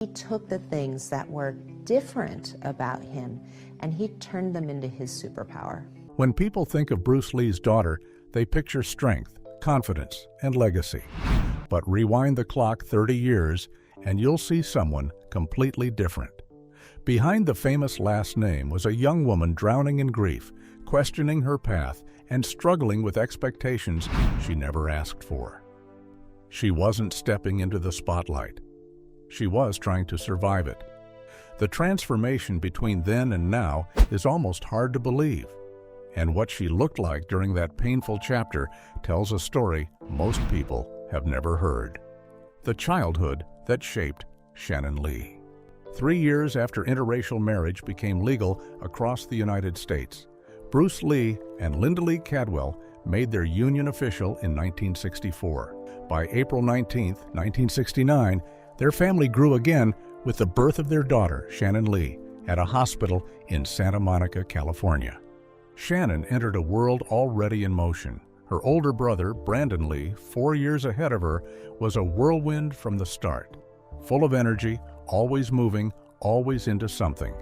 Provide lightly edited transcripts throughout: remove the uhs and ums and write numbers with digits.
He took the things that were different about him and he turned them into his superpower. When people think of Bruce Lee's daughter, they picture strength, confidence, and legacy. But rewind the clock 30 years and you'll see someone completely different. Behind the famous last name was a young woman drowning in grief, questioning her path, and struggling with expectations she never asked for. She wasn't stepping into the spotlight. She was trying to survive it. The transformation between then and now is almost hard to believe. And what she looked like during that painful chapter tells a story most people have never heard. The childhood that shaped Shannon Lee. 3 years after interracial marriage became legal across the United States, Bruce Lee and Linda Lee Cadwell made their union official in 1964. By April 19, 1969, their family grew again with the birth of their daughter, Shannon Lee, at a hospital in Santa Monica, California. Shannon entered a world already in motion. Her older brother, Brandon Lee, 4 years ahead of her, was a whirlwind from the start. Full of energy, always moving, always into something.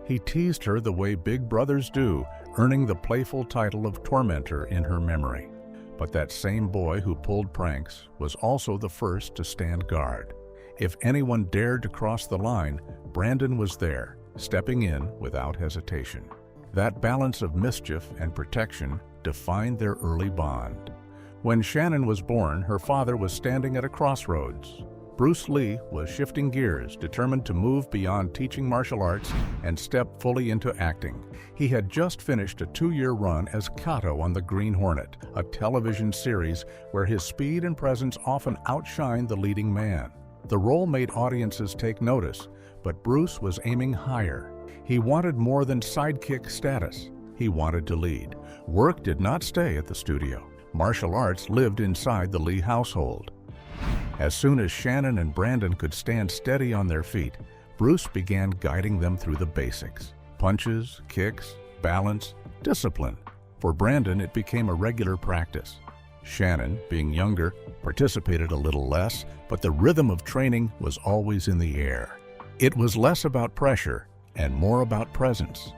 He teased her the way big brothers do, earning the playful title of tormentor in her memory. But that same boy who pulled pranks was also the first to stand guard. If anyone dared to cross the line, Brandon was there, stepping in without hesitation. That balance of mischief and protection defined their early bond. When Shannon was born, her father was standing at a crossroads. Bruce Lee was shifting gears, determined to move beyond teaching martial arts and step fully into acting. He had just finished a 2-year run as Kato on The Green Hornet, a television series where his speed and presence often outshined the leading man. The role made audiences take notice, but Bruce was aiming higher. He wanted more than sidekick status. He wanted to lead. Work did not stay at the studio. Martial arts lived inside the Lee household. As soon as Shannon and Brandon could stand steady on their feet, Bruce began guiding them through the basics. Punches, kicks, balance, discipline. For Brandon, it became a regular practice. Shannon, being younger, participated a little less, but the rhythm of training was always in the air. It was less about pressure and more about presence.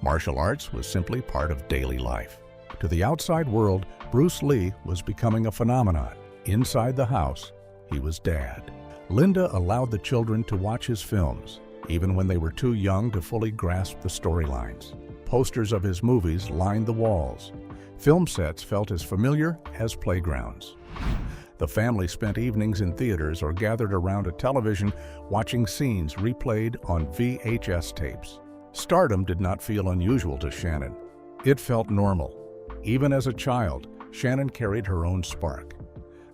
Martial arts was simply part of daily life. To the outside world, Bruce Lee was becoming a phenomenon. Inside the house, he was Dad. Linda allowed the children to watch his films, even when they were too young to fully grasp the storylines. Posters of his movies lined the walls. Film sets felt as familiar as playgrounds. The family spent evenings in theaters or gathered around a television watching scenes replayed on VHS tapes. Stardom did not feel unusual to Shannon. It felt normal. Even as a child, Shannon carried her own spark.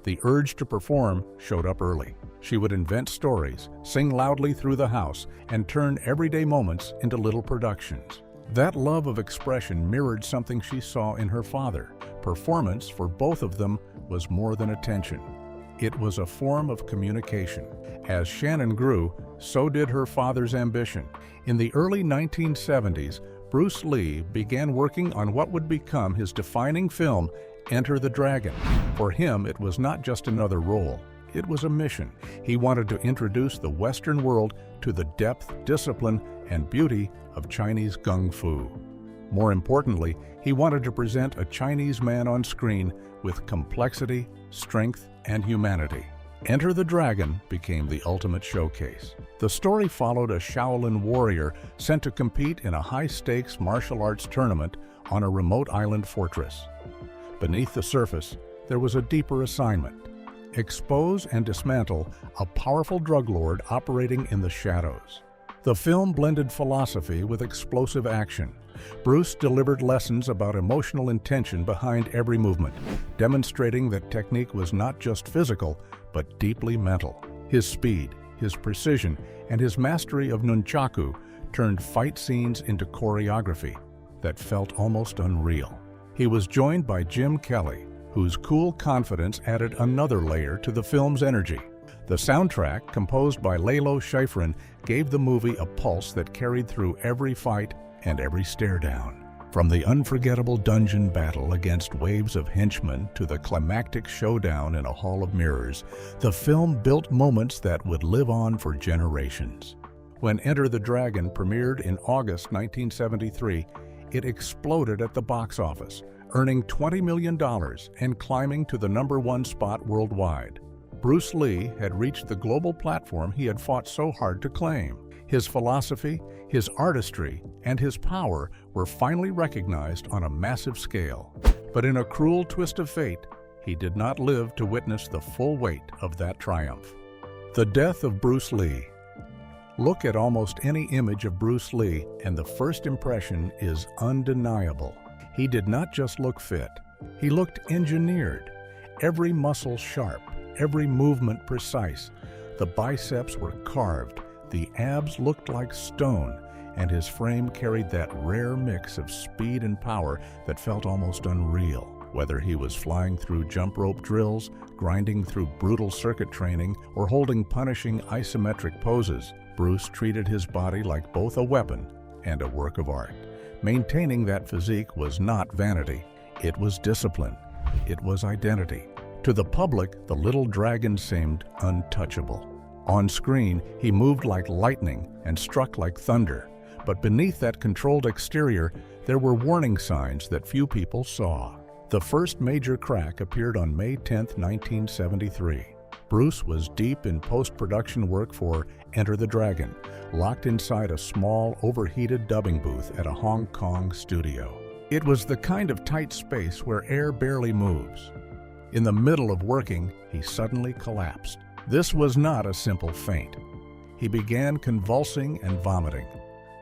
The urge to perform showed up early. She would invent stories, sing loudly through the house, and turn everyday moments into little productions. That love of expression mirrored something she saw in her father. Performance for both of them was more than attention. It was a form of communication. As Shannon grew, so did her father's ambition. In the early 1970s, Bruce Lee began working on what would become his defining film, Enter the Dragon. For him, it was not just another role. It was a mission. He wanted to introduce the Western world to the depth, discipline, and beauty of Chinese Kung Fu. More importantly, he wanted to present a Chinese man on screen with complexity, strength, and humanity. Enter the Dragon became the ultimate showcase. The story followed a Shaolin warrior sent to compete in a high-stakes martial arts tournament on a remote island fortress. Beneath the surface, there was a deeper assignment: expose and dismantle a powerful drug lord operating in the shadows. The film blended philosophy with explosive action. Bruce delivered lessons about emotional intention behind every movement, demonstrating that technique was not just physical, but deeply mental. His speed, his precision, and his mastery of nunchaku turned fight scenes into choreography that felt almost unreal. He was joined by Jim Kelly, whose cool confidence added another layer to the film's energy. The soundtrack, composed by Lalo Schifrin, gave the movie a pulse that carried through every fight and every stare down. From the unforgettable dungeon battle against waves of henchmen to the climactic showdown in a hall of mirrors, the film built moments that would live on for generations. When Enter the Dragon premiered in August 1973, it exploded at the box office, earning $20 million and climbing to the #1 spot worldwide. Bruce Lee had reached the global platform he had fought so hard to claim. His philosophy, his artistry, and his power were finally recognized on a massive scale. But in a cruel twist of fate, he did not live to witness the full weight of that triumph. The death of Bruce Lee. Look at almost any image of Bruce Lee, and the first impression is undeniable. He did not just look fit, he looked engineered. Every muscle sharp, every movement precise. The biceps were carved, the abs looked like stone, and his frame carried that rare mix of speed and power that felt almost unreal. Whether he was flying through jump rope drills, grinding through brutal circuit training, or holding punishing isometric poses, Bruce treated his body like both a weapon and a work of art. Maintaining that physique was not vanity. It was discipline. It was identity. To the public, the little dragon seemed untouchable. On screen, he moved like lightning and struck like thunder. But beneath that controlled exterior, there were warning signs that few people saw. The first major crack appeared on May 10, 1973. Bruce was deep in post-production work for Enter the Dragon, locked inside a small, overheated dubbing booth at a Hong Kong studio. It was the kind of tight space where air barely moves. In the middle of working, he suddenly collapsed. This was not a simple faint. He began convulsing and vomiting.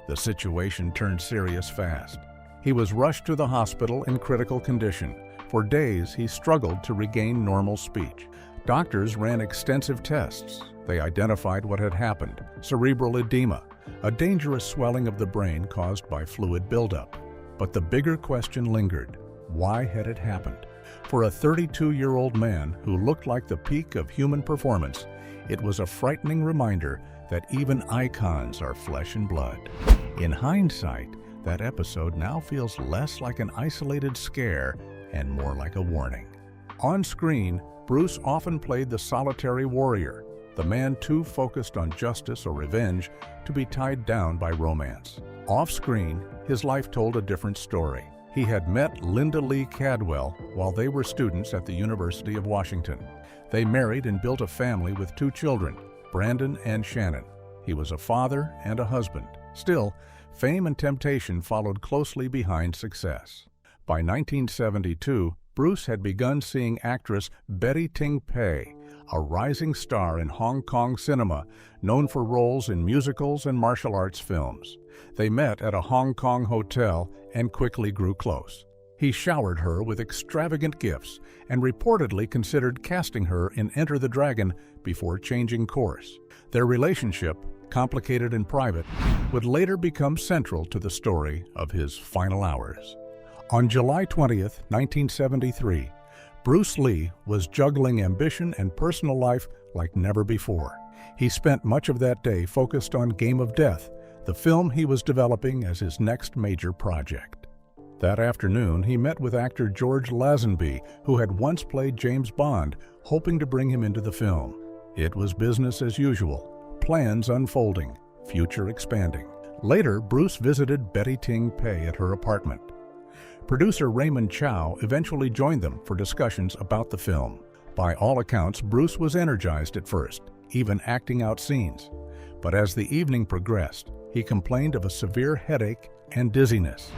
The situation turned serious fast. He was rushed to the hospital in critical condition. For days, he struggled to regain normal speech. Doctors ran extensive tests. They identified what had happened: cerebral edema, a dangerous swelling of the brain caused by fluid buildup. But the bigger question lingered. Why had it happened? For a 32-year-old man who looked like the peak of human performance, it was a frightening reminder that even icons are flesh and blood. In hindsight, that episode now feels less like an isolated scare and more like a warning. On screen, Bruce often played the solitary warrior, the man too focused on justice or revenge to be tied down by romance. Off-screen, his life told a different story. He had met Linda Lee Cadwell while they were students at the University of Washington. They married and built a family with 2 children, Brandon and Shannon. He was a father and a husband. Still, fame and temptation followed closely behind success. By 1972, Bruce had begun seeing actress Betty Ting Pei, a rising star in Hong Kong cinema, known for roles in musicals and martial arts films. They met at a Hong Kong hotel and quickly grew close. He showered her with extravagant gifts and reportedly considered casting her in Enter the Dragon before changing course. Their relationship, complicated and private, would later become central to the story of his final hours. On July 20th, 1973, Bruce Lee was juggling ambition and personal life like never before. He spent much of that day focused on Game of Death, the film he was developing as his next major project. That afternoon, he met with actor George Lazenby, who had once played James Bond, hoping to bring him into the film. It was business as usual, plans unfolding, future expanding. Later, Bruce visited Betty Ting Pei at her apartment. Producer Raymond Chow eventually joined them for discussions about the film. By all accounts, Bruce was energized at first, even acting out scenes. But as the evening progressed, he complained of a severe headache and dizziness.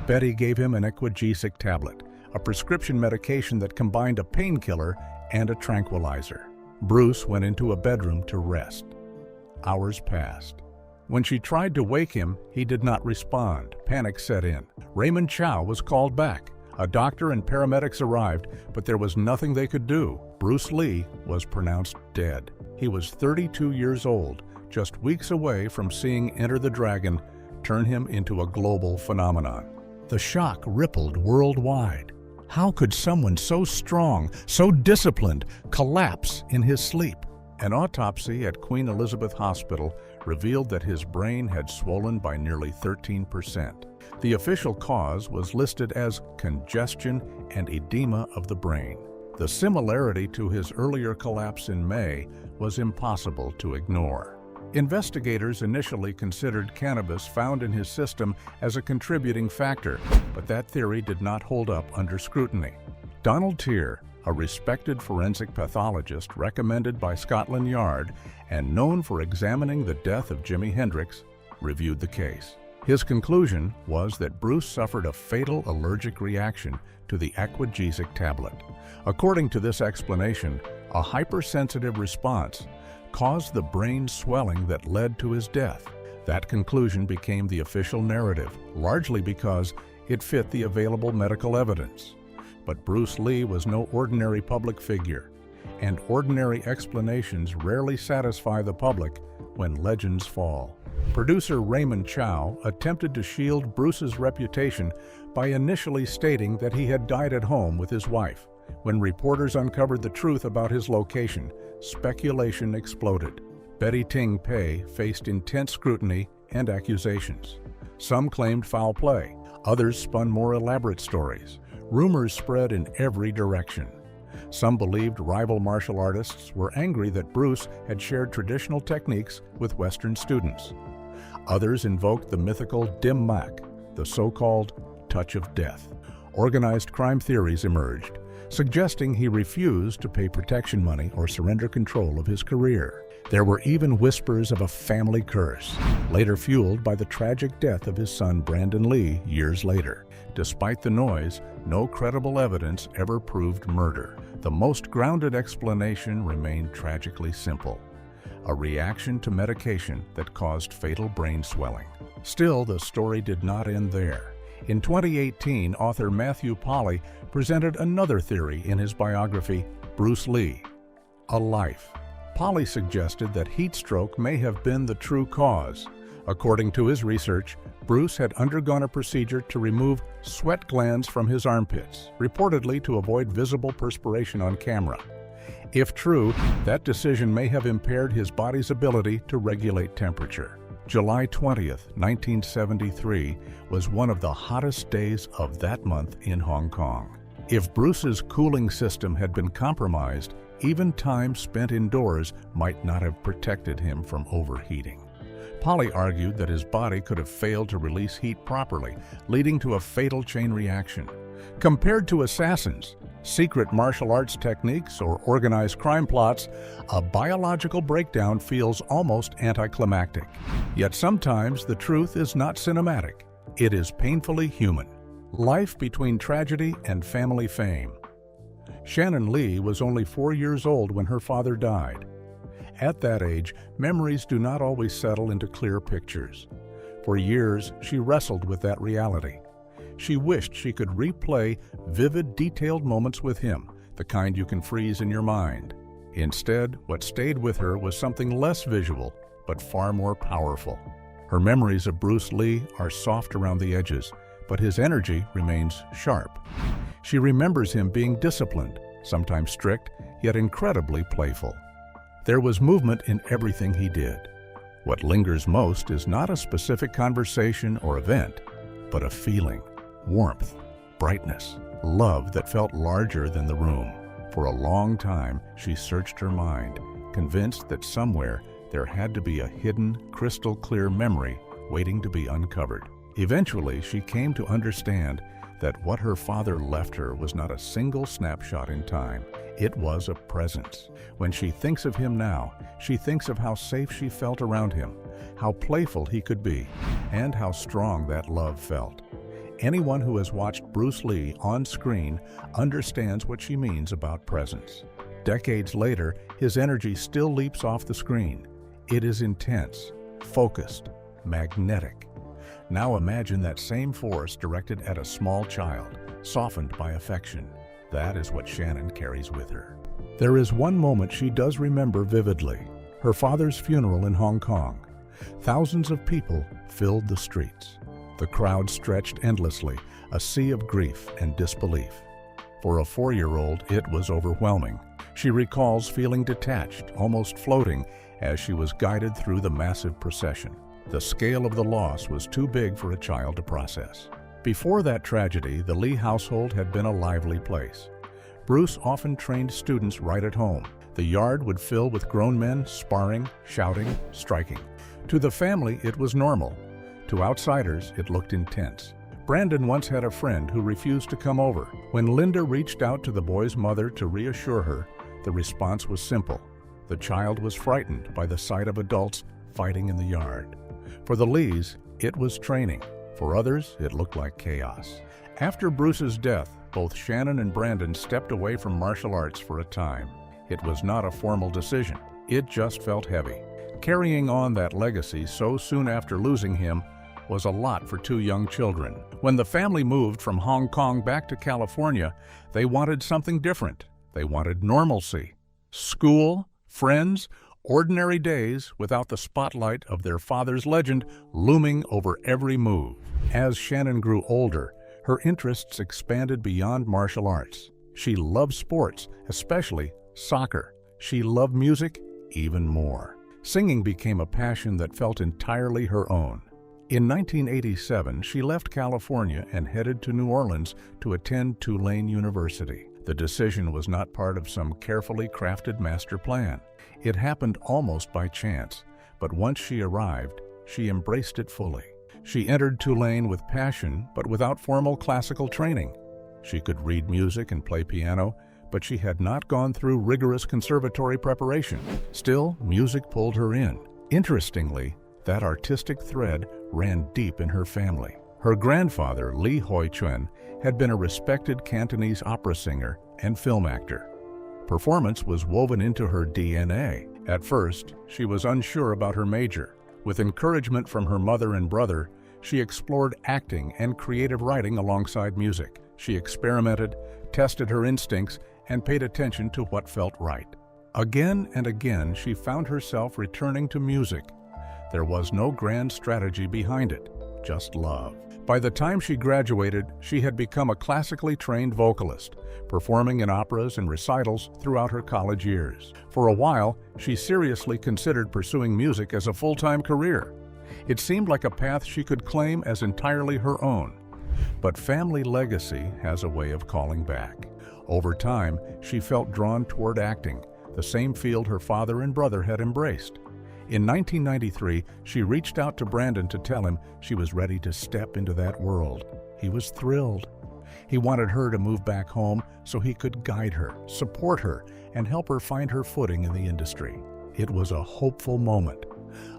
Betty gave him an Equagesic tablet, a prescription medication that combined a painkiller and a tranquilizer. Bruce went into a bedroom to rest. Hours passed. When she tried to wake him, he did not respond. Panic set in. Raymond Chow was called back. A doctor and paramedics arrived, but there was nothing they could do. Bruce Lee was pronounced dead. He was 32 years old, just weeks away from seeing Enter the Dragon turn him into a global phenomenon. The shock rippled worldwide. How could someone so strong, so disciplined, collapse in his sleep? An autopsy at Queen Elizabeth Hospital revealed that his brain had swollen by nearly 13%. The official cause was listed as congestion and edema of the brain. The similarity to his earlier collapse in May was impossible to ignore. Investigators initially considered cannabis found in his system as a contributing factor, but that theory did not hold up under scrutiny. Donald Tier, a respected forensic pathologist recommended by Scotland Yard and known for examining the death of Jimi Hendrix, reviewed the case. His conclusion was that Bruce suffered a fatal allergic reaction to the Aquagesic tablet. According to this explanation, a hypersensitive response caused the brain swelling that led to his death. That conclusion became the official narrative, largely because it fit the available medical evidence. But Bruce Lee was no ordinary public figure, and ordinary explanations rarely satisfy the public when legends fall. Producer Raymond Chow attempted to shield Bruce's reputation by initially stating that he had died at home with his wife. When reporters uncovered the truth about his location, speculation exploded. Betty Ting Pei faced intense scrutiny and accusations. Some claimed foul play, others spun more elaborate stories. Rumors spread in every direction. Some believed rival martial artists were angry that Bruce had shared traditional techniques with Western students. Others invoked the mythical Dim Mak, the so-called touch of death. Organized crime theories emerged, suggesting he refused to pay protection money or surrender control of his career. There were even whispers of a family curse, later fueled by the tragic death of his son Brandon Lee years later. Despite the noise, no credible evidence ever proved murder. The most grounded explanation remained tragically simple: a reaction to medication that caused fatal brain swelling. Still, the story did not end there. In 2018, author Matthew Polly presented another theory in his biography, Bruce Lee: A Life. Polly suggested that heat stroke may have been the true cause. According to his research, Bruce had undergone a procedure to remove sweat glands from his armpits, reportedly to avoid visible perspiration on camera. If true, that decision may have impaired his body's ability to regulate temperature. July 20th, 1973 was one of the hottest days of that month in Hong Kong. If Bruce's cooling system had been compromised, even time spent indoors might not have protected him from overheating. Polly argued that his body could have failed to release heat properly, leading to a fatal chain reaction. Compared to assassins, secret martial arts techniques, or organized crime plots, a biological breakdown feels almost anticlimactic. Yet sometimes the truth is not cinematic. It is painfully human. Life between tragedy and family fame. Shannon Lee was only 4 years old when her father died. At that age, memories do not always settle into clear pictures. For years, she wrestled with that reality. She wished she could replay vivid, detailed moments with him, the kind you can freeze in your mind. Instead, what stayed with her was something less visual, but far more powerful. Her memories of Bruce Lee are soft around the edges, but his energy remains sharp. She remembers him being disciplined, sometimes strict, yet incredibly playful. There was movement in everything he did. What lingers most is not a specific conversation or event, but a feeling, warmth, brightness, love that felt larger than the room. For a long time, she searched her mind, convinced that somewhere there had to be a hidden, crystal-clear memory waiting to be uncovered. Eventually, she came to understand that what her father left her was not a single snapshot in time. It was a presence. When she thinks of him now, she thinks of how safe she felt around him, how playful he could be, and how strong that love felt. Anyone who has watched Bruce Lee on screen understands what she means about presence. Decades later, his energy still leaps off the screen. It is intense, focused, magnetic. Now imagine that same force directed at a small child, softened by affection. That is what Shannon carries with her. There is one moment she does remember vividly: her father's funeral in Hong Kong. Thousands of people filled the streets. The crowd stretched endlessly, a sea of grief and disbelief. For a 4-year-old, it was overwhelming. She recalls feeling detached, almost floating, as she was guided through the massive procession. The scale of the loss was too big for a child to process. Before that tragedy, the Lee household had been a lively place. Bruce often trained students right at home. The yard would fill with grown men sparring, shouting, striking. To the family, it was normal. To outsiders, it looked intense. Brandon once had a friend who refused to come over. When Linda reached out to the boy's mother to reassure her, the response was simple. The child was frightened by the sight of adults fighting in the yard. For the Lees, it was training. For others, it looked like chaos. After Bruce's death, both Shannon and Brandon stepped away from martial arts for a time. It was not a formal decision. It just felt heavy. Carrying on that legacy so soon after losing him was a lot for two young children. When the family moved from Hong Kong back to California, they wanted something different. They wanted normalcy. School, friends, ordinary days without the spotlight of their father's legend looming over every move. As Shannon grew older, her interests expanded beyond martial arts. She loved sports, especially soccer. She loved music even more. Singing became a passion that felt entirely her own. In 1987, she left California and headed to New Orleans to attend Tulane University. The decision was not part of some carefully crafted master plan. It happened almost by chance, but once she arrived, she embraced it fully. She entered Tulane with passion, but without formal classical training. She could read music and play piano, but she had not gone through rigorous conservatory preparation. Still, music pulled her in. Interestingly, that artistic thread ran deep in her family. Her grandfather, Lee Hoi Chuen, had been a respected Cantonese opera singer and film actor. Performance was woven into her DNA. At first, she was unsure about her major. With encouragement from her mother and brother, she explored acting and creative writing alongside music. She experimented, tested her instincts, and paid attention to what felt right. Again and again, she found herself returning to music. There was no grand strategy behind it, just love. By the time she graduated, she had become a classically trained vocalist, performing in operas and recitals throughout her college years. For a while, she seriously considered pursuing music as a full-time career. It seemed like a path she could claim as entirely her own. But family legacy has a way of calling back. Over time, she felt drawn toward acting, the same field her father and brother had embraced. In 1993, she reached out to Brandon to tell him she was ready to step into that world. He was thrilled. He wanted her to move back home so he could guide her, support her, and help her find her footing in the industry. It was a hopeful moment.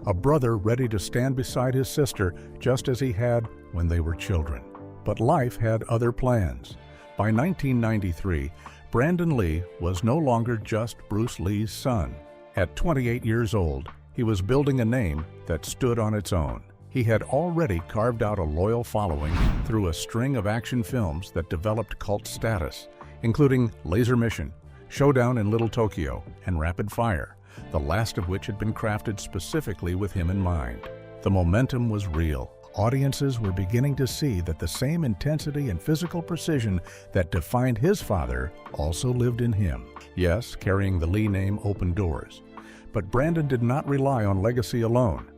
A brother ready to stand beside his sister just as he had when they were children. But life had other plans. By 1993, Brandon Lee was no longer just Bruce Lee's son. At 28 years old, he was building a name that stood on its own. He had already carved out a loyal following through a string of action films that developed cult status, including Laser Mission, Showdown in Little Tokyo, and Rapid Fire, the last of which had been crafted specifically with him in mind. The momentum was real. Audiences were beginning to see that the same intensity and physical precision that defined his father also lived in him. Yes, carrying the Lee name opened doors. But Brandon did not rely on legacy alone.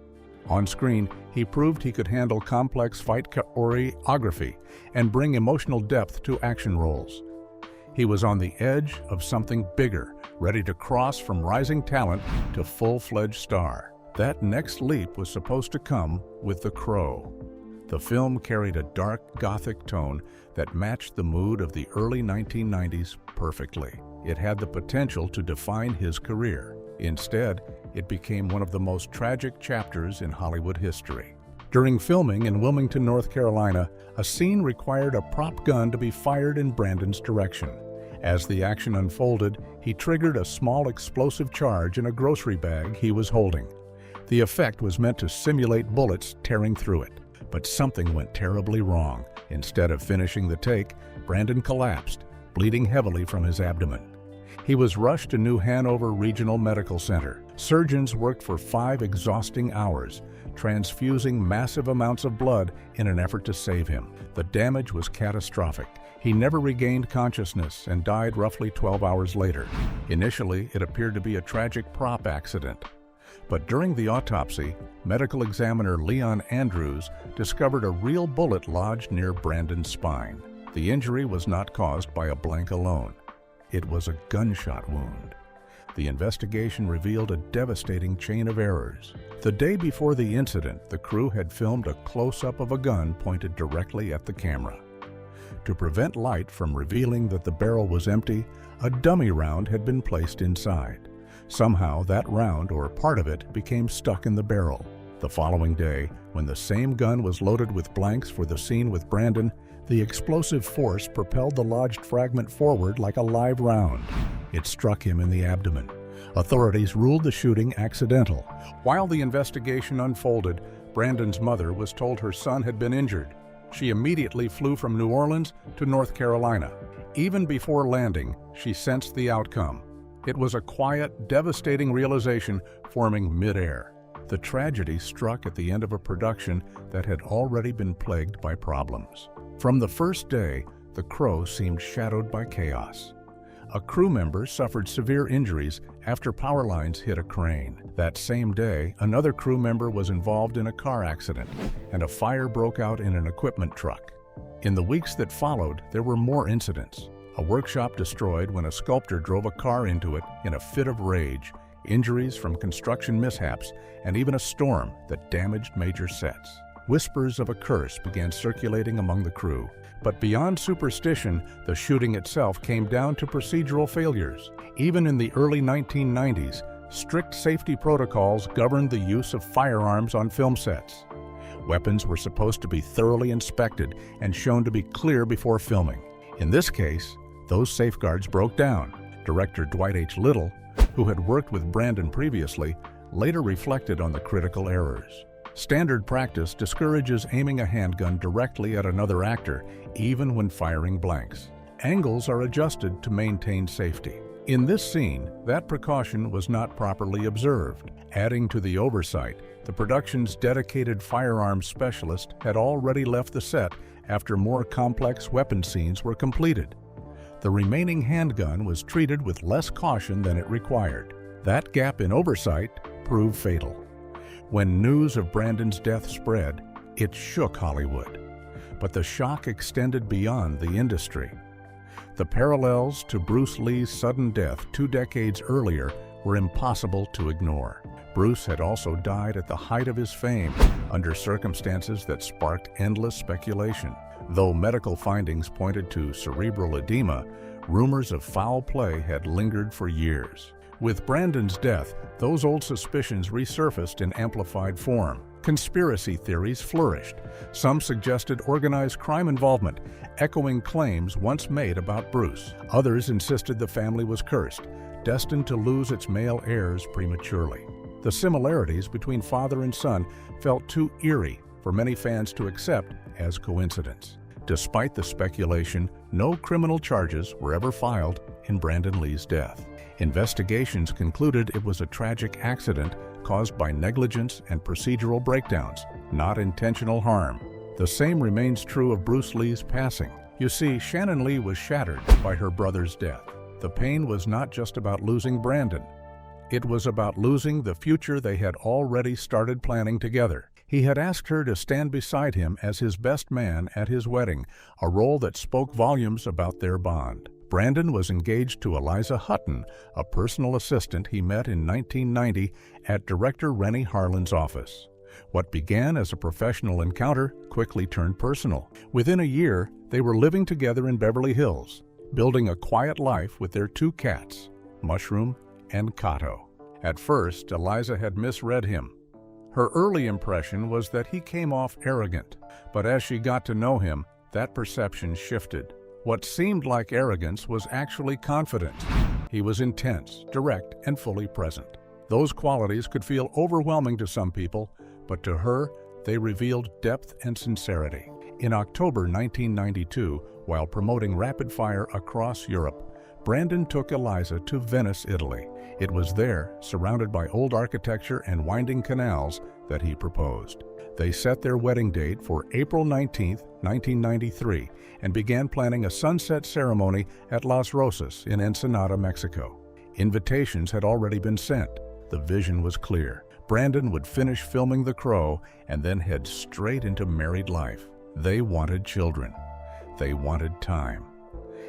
On screen, he proved he could handle complex fight choreography and bring emotional depth to action roles. He was on the edge of something bigger, ready to cross from rising talent to full-fledged star. That next leap was supposed to come with The Crow. The film carried a dark, gothic tone that matched the mood of the early 1990s perfectly. It had the potential to define his career. Instead, it became one of the most tragic chapters in Hollywood history. During filming in Wilmington, North Carolina, a scene required a prop gun to be fired in Brandon's direction. As the action unfolded, he triggered a small explosive charge in a grocery bag he was holding. The effect was meant to simulate bullets tearing through it. But something went terribly wrong. Instead of finishing the take, Brandon collapsed, bleeding heavily from his abdomen. He was rushed to New Hanover Regional Medical Center. Surgeons worked for 5 exhausting hours, transfusing massive amounts of blood in an effort to save him. The damage was catastrophic. He never regained consciousness and died roughly 12 hours later. Initially, it appeared to be a tragic prop accident. But during the autopsy, medical examiner Leon Andrews discovered a real bullet lodged near Brandon's spine. The injury was not caused by a blank alone. It was a gunshot wound. The investigation revealed a devastating chain of errors. The day before the incident, the crew had filmed a close-up of a gun pointed directly at the camera. To prevent light from revealing that the barrel was empty, a dummy round had been placed inside. Somehow, that round, or part of it, became stuck in the barrel. The following day, when the same gun was loaded with blanks for the scene with Brandon, the explosive force propelled the lodged fragment forward like a live round. It struck him in the abdomen. Authorities ruled the shooting accidental. While the investigation unfolded, Brandon's mother was told her son had been injured. She immediately flew from New Orleans to North Carolina. Even before landing, she sensed the outcome. It was a quiet, devastating realization forming mid-air. The tragedy struck at the end of a production that had already been plagued by problems. From the first day, the Crow seemed shadowed by chaos. A crew member suffered severe injuries after power lines hit a crane. That same day, another crew member was involved in a car accident, and a fire broke out in an equipment truck. In the weeks that followed, there were more incidents. A workshop destroyed when a sculptor drove a car into it in a fit of rage, injuries from construction mishaps, and even a storm that damaged major sets. Whispers of a curse began circulating among the crew. But beyond superstition, the shooting itself came down to procedural failures. Even in the early 1990s, strict safety protocols governed the use of firearms on film sets. Weapons were supposed to be thoroughly inspected and shown to be clear before filming. In this case, those safeguards broke down. Director Dwight H. Little, who had worked with Brandon previously, later reflected on the critical errors. Standard practice discourages aiming a handgun directly at another actor, even when firing blanks. Angles are adjusted to maintain safety. In this scene, that precaution was not properly observed. Adding to the oversight, the production's dedicated firearms specialist had already left the set after more complex weapon scenes were completed. The remaining handgun was treated with less caution than it required. That gap in oversight proved fatal. When news of Brandon's death spread, it shook Hollywood. But the shock extended beyond the industry. The parallels to Bruce Lee's sudden death 2 decades earlier were impossible to ignore. Bruce had also died at the height of his fame, under circumstances that sparked endless speculation. Though medical findings pointed to cerebral edema, rumors of foul play had lingered for years. With Brandon's death, those old suspicions resurfaced in amplified form. Conspiracy theories flourished. Some suggested organized crime involvement, echoing claims once made about Bruce. Others insisted the family was cursed, destined to lose its male heirs prematurely. The similarities between father and son felt too eerie for many fans to accept as coincidence. Despite the speculation, no criminal charges were ever filed in Brandon Lee's death. Investigations concluded it was a tragic accident caused by negligence and procedural breakdowns, not intentional harm. The same remains true of Bruce Lee's passing. You see, Shannon Lee was shattered by her brother's death. The pain was not just about losing Brandon. It was about losing the future they had already started planning together. He had asked her to stand beside him as his best man at his wedding, a role that spoke volumes about their bond. Brandon was engaged to Eliza Hutton, a personal assistant he met in 1990 at director Renny Harlin's office. What began as a professional encounter quickly turned personal. Within a year, they were living together in Beverly Hills, building a quiet life with their 2 cats, Mushroom and Kato. At first, Eliza had misread him. Her early impression was that he came off arrogant, but as she got to know him, that perception shifted. What seemed like arrogance was actually confidence. He was intense, direct, and fully present. Those qualities could feel overwhelming to some people, but to her, they revealed depth and sincerity. In October 1992, while promoting Rapid Fire across Europe, Brandon took Eliza to Venice, Italy. It was there, surrounded by old architecture and winding canals, that he proposed. They set their wedding date for April 19, 1993, and began planning a sunset ceremony at Las Rosas in Ensenada, Mexico. Invitations had already been sent. The vision was clear. Brandon would finish filming The Crow and then head straight into married life. They wanted children. They wanted time.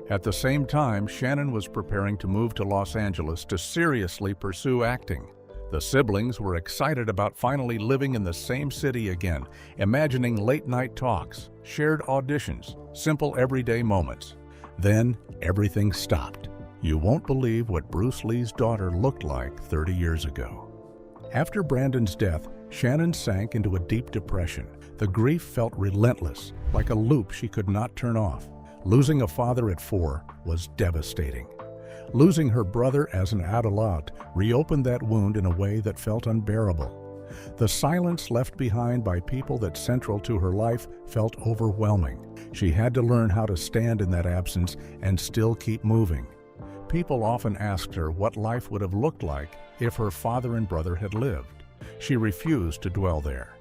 At the same time, Shannon was preparing to move to Los Angeles to seriously pursue acting. The siblings were excited about finally living in the same city again, imagining late-night talks, shared auditions, simple everyday moments. Then, everything stopped. You won't believe what Bruce Lee's daughter looked like 30 years ago. After Brandon's death, Shannon sank into a deep depression. The grief felt relentless, like a loop she could not turn off. Losing a father at 4 was devastating. Losing her brother as an adult reopened that wound in a way that felt unbearable. The silence left behind by people that central to her life felt overwhelming. She had to learn how to stand in that absence and still keep moving. People often asked her what life would have looked like if her father and brother had lived. She refused to dwell there.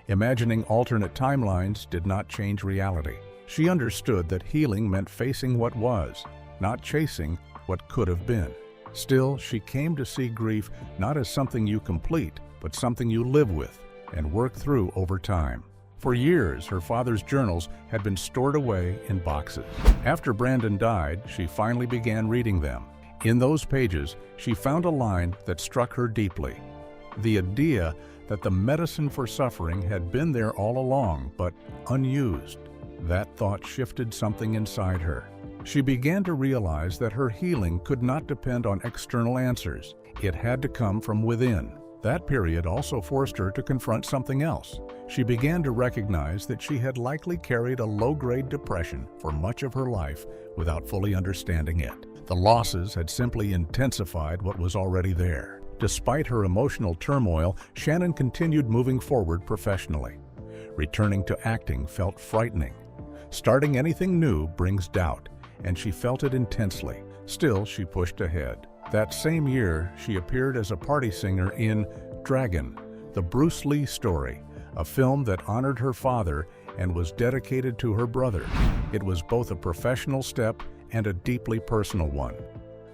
Imagining alternate timelines did not change reality. She understood that healing meant facing what was, not chasing what could have been. Still, she came to see grief not as something you complete, but something you live with and work through over time. For years, her father's journals had been stored away in boxes. After Brandon died, she finally began reading them. In those pages, she found a line that struck her deeply. The idea that the medicine for suffering had been there all along, but unused. That thought shifted something inside her. She began to realize that her healing could not depend on external answers. It had to come from within. That period also forced her to confront something else. She began to recognize that she had likely carried a low-grade depression for much of her life without fully understanding it. The losses had simply intensified what was already there. Despite her emotional turmoil, Shannon continued moving forward professionally. Returning to acting felt frightening. Starting anything new brings doubt, and she felt it intensely. Still, she pushed ahead. That same year, she appeared as a party singer in Dragon, the Bruce Lee story, a film that honored her father and was dedicated to her brother. It was both a professional step and a deeply personal one.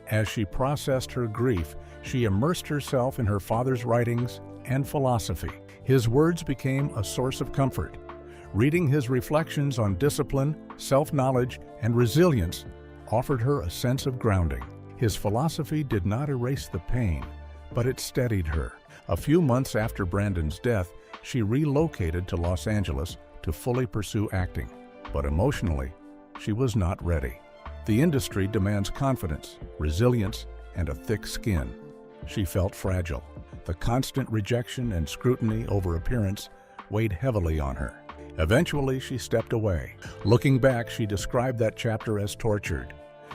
As she processed her grief, she immersed herself in her father's writings and philosophy. His words became a source of comfort. Reading his reflections on discipline, self-knowledge, and resilience offered her a sense of grounding. His philosophy did not erase the pain, but it steadied her. A few months after Brandon's death, she relocated to Los Angeles to fully pursue acting. But emotionally, she was not ready. The industry demands confidence, resilience, and a thick skin. She felt fragile. The constant rejection and scrutiny over appearance weighed heavily on her. Eventually, she stepped away. Looking back, she described that chapter as tortured.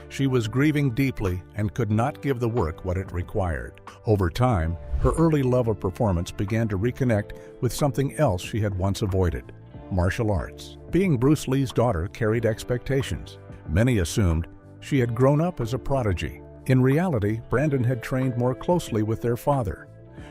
She was grieving deeply and could not give the work what it required. Over time, her early love of performance began to reconnect with something else she had once avoided: martial arts. Being Bruce Lee's daughter carried expectations. Many assumed she had grown up as a prodigy. In reality, Brandon had trained more closely with their father.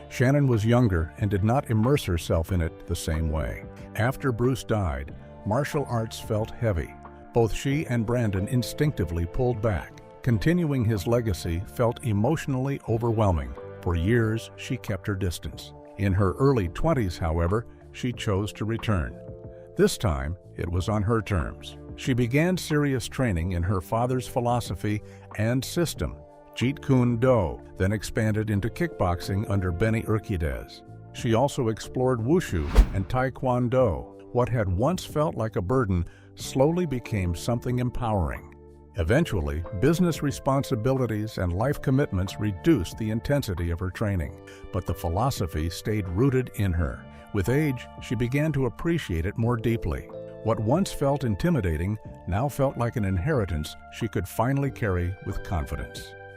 Shannon was younger and did not immerse herself in it the same way. After Bruce died, martial arts felt heavy. Both she and Brandon instinctively pulled back. Continuing his legacy felt emotionally overwhelming. For years, she kept her distance. In her early 20s, however, she chose to return. This time, it was on her terms. She began serious training in her father's philosophy and system, Jeet Kune Do, then expanded into kickboxing under Benny Urquidez. She also explored Wushu and Taekwondo. What had once felt like a burden slowly became something empowering. Eventually, business responsibilities and life commitments reduced the intensity of her training, but the philosophy stayed rooted in her. With age, she began to appreciate it more deeply. What once felt intimidating now felt like an inheritance she could finally carry with confidence.